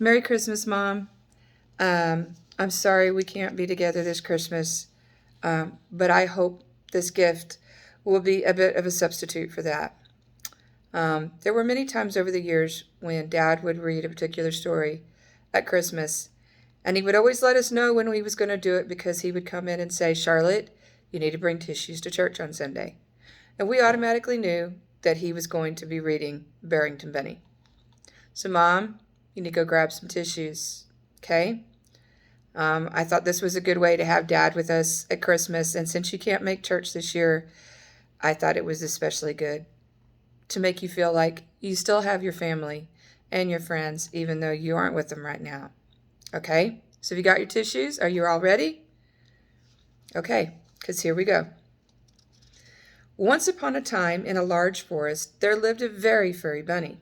Merry Christmas, Mom. I'm sorry we can't be together this Christmas, but I hope this gift will be a bit of a substitute for that. There were many times over the years when Dad would read a particular story at Christmas, and he would always let us know when he was going to do it because he would come in and say, Charlotte, you need to bring tissues to church on Sunday. And we automatically knew that he was going to be reading Barrington Benny. So, Mom, you need to go grab some tissues, okay? I thought this was a good way to have Dad with us at Christmas, and since you can't make church this year, I thought it was especially good to make you feel like you still have your family and your friends, even though you aren't with them right now. Okay? So, have you got your tissues? Are you all ready? Okay, because here we go. Once upon a time, in a large forest, there lived a very furry bunny.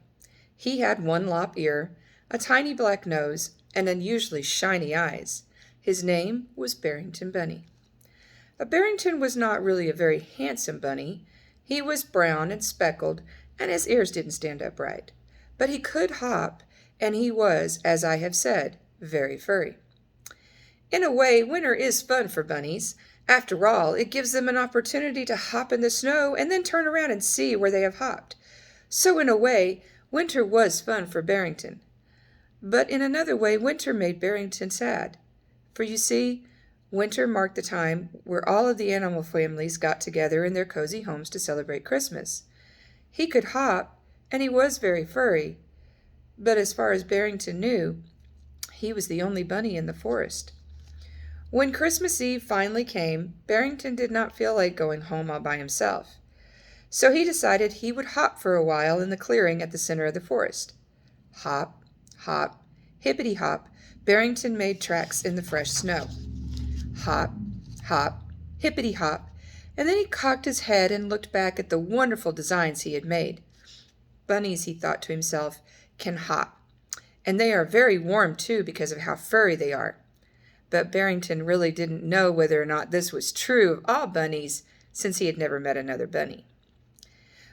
He had one lop ear, a tiny black nose, and unusually shiny eyes. His name was Barrington Bunny. Barrington was not really a very handsome bunny. He was brown and speckled, and his ears didn't stand up right. But he could hop, and he was, as I have said, very furry. In a way, winter is fun for bunnies. After all, it gives them an opportunity to hop in the snow and then turn around and see where they have hopped. So in a way, winter was fun for Barrington. But in another way, winter made Barrington sad. For you see, winter marked the time where all of the animal families got together in their cozy homes to celebrate Christmas. He could hop, and he was very furry. But as far as Barrington knew, he was the only bunny in the forest. When Christmas Eve finally came, Barrington did not feel like going home all by himself. So he decided he would hop for a while in the clearing at the center of the forest. Hop, hop, hippity hop, Barrington made tracks in the fresh snow. Hop, hop, hippity hop, and then he cocked his head and looked back at the wonderful designs he had made. Bunnies, he thought to himself, can hop, and they are very warm too because of how furry they are. But Barrington really didn't know whether or not this was true of all bunnies, since he had never met another bunny.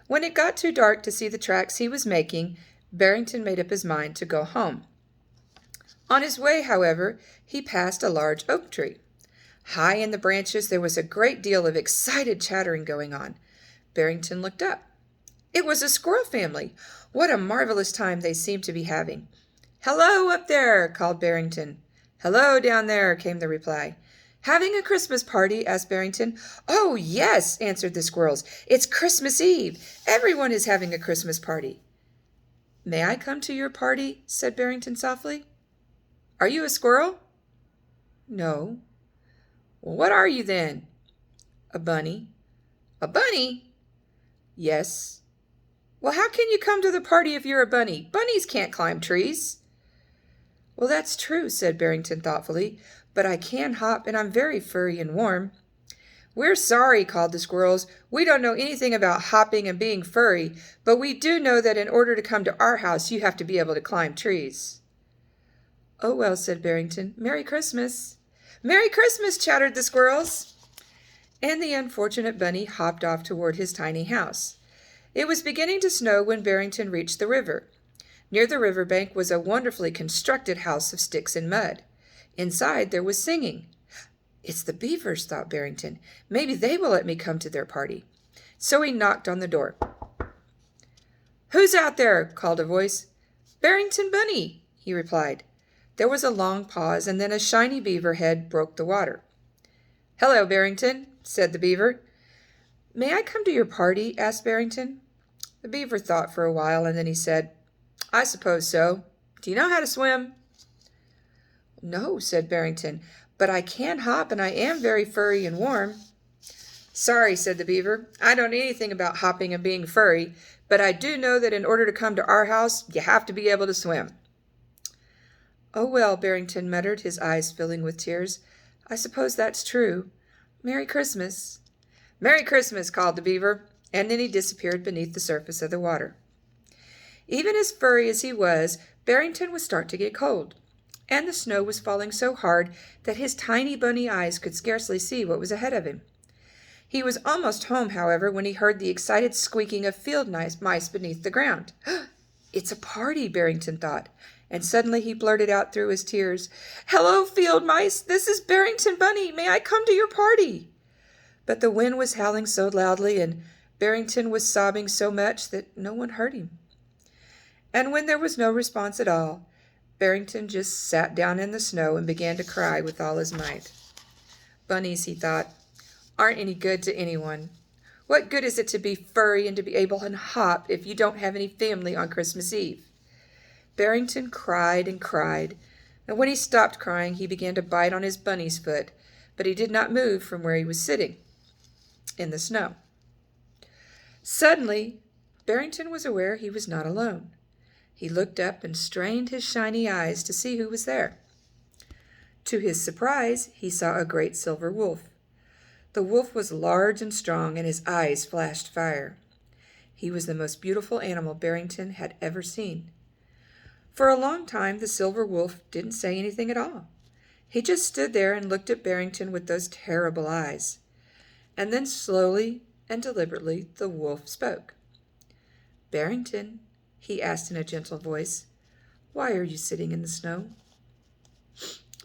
When it got too dark to see the tracks he was making, Barrington made up his mind to go home. On his way, however, he passed a large oak tree. High in the branches there was a great deal of excited chattering going on. Barrington looked up. It was a squirrel family. What a marvelous time they seemed to be having. "Hello, up there!" called Barrington. "Hello, down there," came the reply. "Having a Christmas party?" asked Barrington. "Oh, yes," answered the squirrels. "It's Christmas Eve. Everyone is having a Christmas party." "May I come to your party?" said Barrington softly. "Are you a squirrel?" "No." "Well, what are you then?" "A bunny." "A bunny?" "Yes." "Well, how can you come to the party if you're a bunny? Bunnies can't climb trees." "Well, that's true," said Barrington thoughtfully, "but I can hop, and I'm very furry and warm." "We're sorry," called the squirrels. "We don't know anything about hopping and being furry, but we do know that in order to come to our house, you have to be able to climb trees." "Oh, well," said Barrington, "Merry Christmas." "Merry Christmas," chattered the squirrels. And the unfortunate bunny hopped off toward his tiny house. It was beginning to snow when Barrington reached the river. Near the riverbank was a wonderfully constructed house of sticks and mud. Inside there was singing. "It's the beavers," thought Barrington. "Maybe they will let me come to their party." So he knocked on the door. "Who's out there?" called a voice. "Barrington Bunny," he replied. There was a long pause, and then a shiny beaver head broke the water. "Hello, Barrington," said the beaver. "May I come to your party?" asked Barrington. The beaver thought for a while, and then he said, "I suppose so. Do you know how to swim?" "No," said Barrington, "but I can hop, and I am very furry and warm." "Sorry," said the beaver. "I don't know anything about hopping and being furry, but I do know that in order to come to our house, you have to be able to swim." "Oh, well," Barrington muttered, his eyes filling with tears, "I suppose that's true. Merry Christmas." "Merry Christmas," called the beaver, and then he disappeared beneath the surface of the water. Even as furry as he was, Barrington was starting to get cold, and the snow was falling so hard that his tiny bunny eyes could scarcely see what was ahead of him. He was almost home, however, when he heard the excited squeaking of field mice beneath the ground. "It's a party," Barrington thought, and suddenly he blurted out through his tears, "Hello, field mice! This is Barrington Bunny! May I come to your party?" But the wind was howling so loudly and Barrington was sobbing so much that no one heard him. And when there was no response at all, Barrington just sat down in the snow and began to cry with all his might. Bunnies, he thought, aren't any good to anyone. What good is it to be furry and to be able to hop if you don't have any family on Christmas Eve? Barrington cried and cried, and when he stopped crying, he began to bite on his bunny's foot, but he did not move from where he was sitting in the snow. Suddenly, Barrington was aware he was not alone. He looked up and strained his shiny eyes to see who was there. To his surprise, he saw a great silver wolf. The wolf was large and strong, and his eyes flashed fire. He was the most beautiful animal Barrington had ever seen. For a long time, the silver wolf didn't say anything at all. He just stood there and looked at Barrington with those terrible eyes. And then slowly and deliberately, the wolf spoke. "Barrington," he asked in a gentle voice, "why are you sitting in the snow?"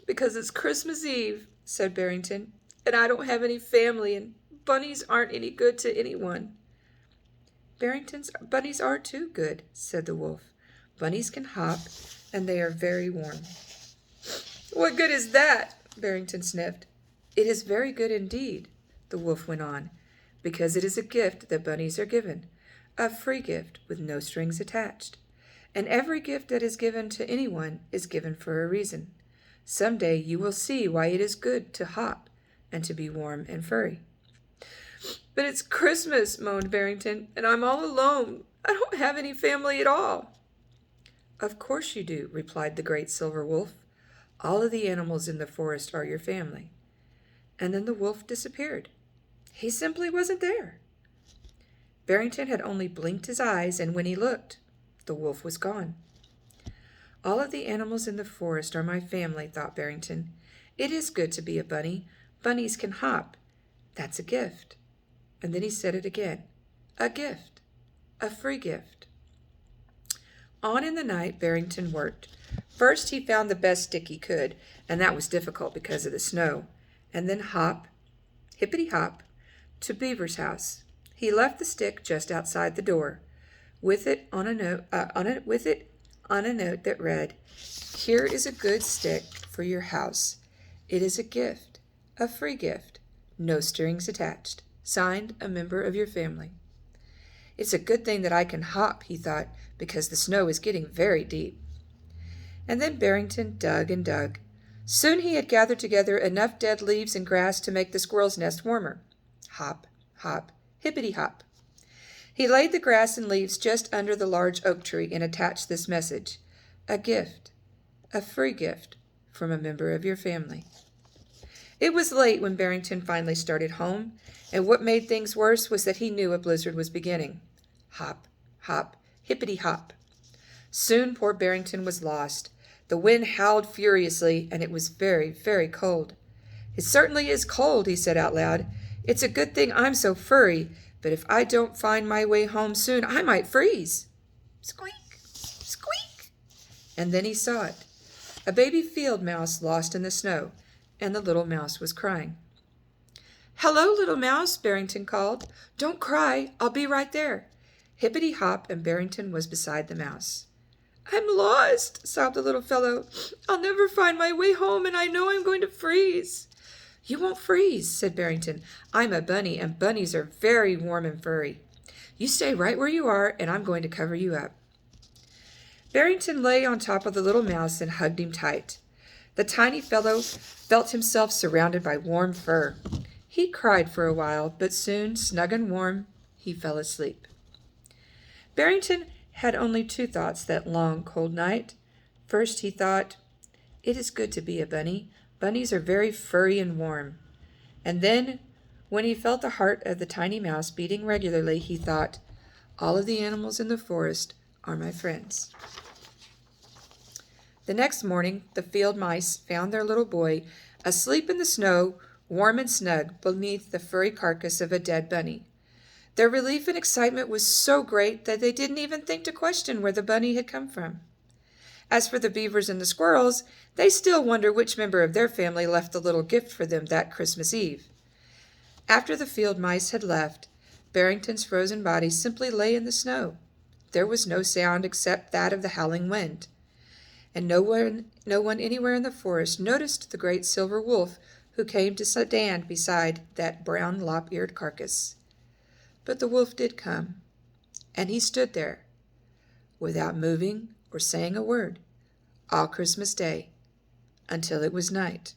"Because it's Christmas Eve," said Barrington, "and I don't have any family, and bunnies aren't any good to anyone." "Barrington's bunnies are too good," said the wolf. "Bunnies can hop, and they are very warm." "What good is that?" Barrington sniffed. "It is very good indeed," the wolf went on, "because it is a gift that bunnies are given, a free gift with no strings attached. And every gift that is given to anyone is given for a reason. Someday you will see why it is good to hop and to be warm and furry." "But it's Christmas," moaned Barrington, "and I'm all alone. I don't have any family at all." "Of course you do," replied the great silver wolf. "All of the animals in the forest are your family." And then the wolf disappeared. He simply wasn't there. Barrington had only blinked his eyes, and when he looked, the wolf was gone. "All of the animals in the forest are my family," thought Barrington. "It is good to be a bunny. Bunnies can hop. That's a gift." And then he said it again. A gift. A free gift. On in the night, Barrington worked. First, he found the best stick he could, and that was difficult because of the snow. And then hop, hippity-hop, to Beaver's house. He left the stick just outside the door, with it on a note that read, "Here is a good stick for your house. It is a gift, a free gift, no strings attached. Signed, a member of your family." "It's a good thing that I can hop," he thought, "because the snow is getting very deep." And then Barrington dug and dug. Soon he had gathered together enough dead leaves and grass to make the squirrel's nest warmer. Hop, hop, hippity-hop. He laid the grass and leaves just under the large oak tree and attached this message: "A gift, a free gift from a member of your family." It was late when Barrington finally started home, and what made things worse was that he knew a blizzard was beginning. Hop, hop, hippity-hop. Soon poor Barrington was lost. The wind howled furiously, and it was very, very cold. "It certainly is cold," he said out loud. "It's a good thing I'm so furry, but if I don't find my way home soon, I might freeze." Squeak! Squeak! And then he saw it. A baby field mouse lost in the snow, and the little mouse was crying. "Hello, little mouse," Barrington called. "Don't cry. I'll be right there." Hippity-hop, and Barrington was beside the mouse. "I'm lost," sobbed the little fellow. "I'll never find my way home, and I know I'm going to freeze." "You won't freeze," said Barrington. "I'm a bunny, and bunnies are very warm and furry. You stay right where you are, and I'm going to cover you up." Barrington lay on top of the little mouse and hugged him tight. The tiny fellow felt himself surrounded by warm fur. He cried for a while, but soon, snug and warm, he fell asleep. Barrington had only two thoughts that long, cold night. First, he thought, "It is good to be a bunny. Bunnies are very furry and warm." And then, when he felt the heart of the tiny mouse beating regularly, he thought, "All of the animals in the forest are my friends." The next morning, the field mice found their little boy asleep in the snow, warm and snug, beneath the furry carcass of a dead bunny. Their relief and excitement was so great that they didn't even think to question where the bunny had come from. As for the beavers and the squirrels, they still wonder which member of their family left the little gift for them that Christmas Eve. After the field mice had left, Barrington's frozen body simply lay in the snow. There was no sound except that of the howling wind, and no one anywhere in the forest noticed the great silver wolf who came to stand beside that brown lop-eared carcass. But the wolf did come, and he stood there, without moving or saying a word, all Christmas Day, until it was night,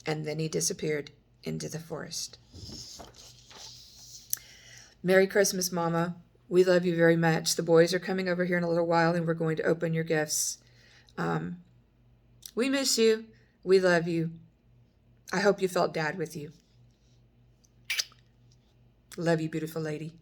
and then he disappeared into the forest. Merry Christmas, Mama. We love you very much. The boys are coming over here in a little while, and we're going to open your gifts. We miss you. We love you. I hope you felt Dad with you. Love you, beautiful lady.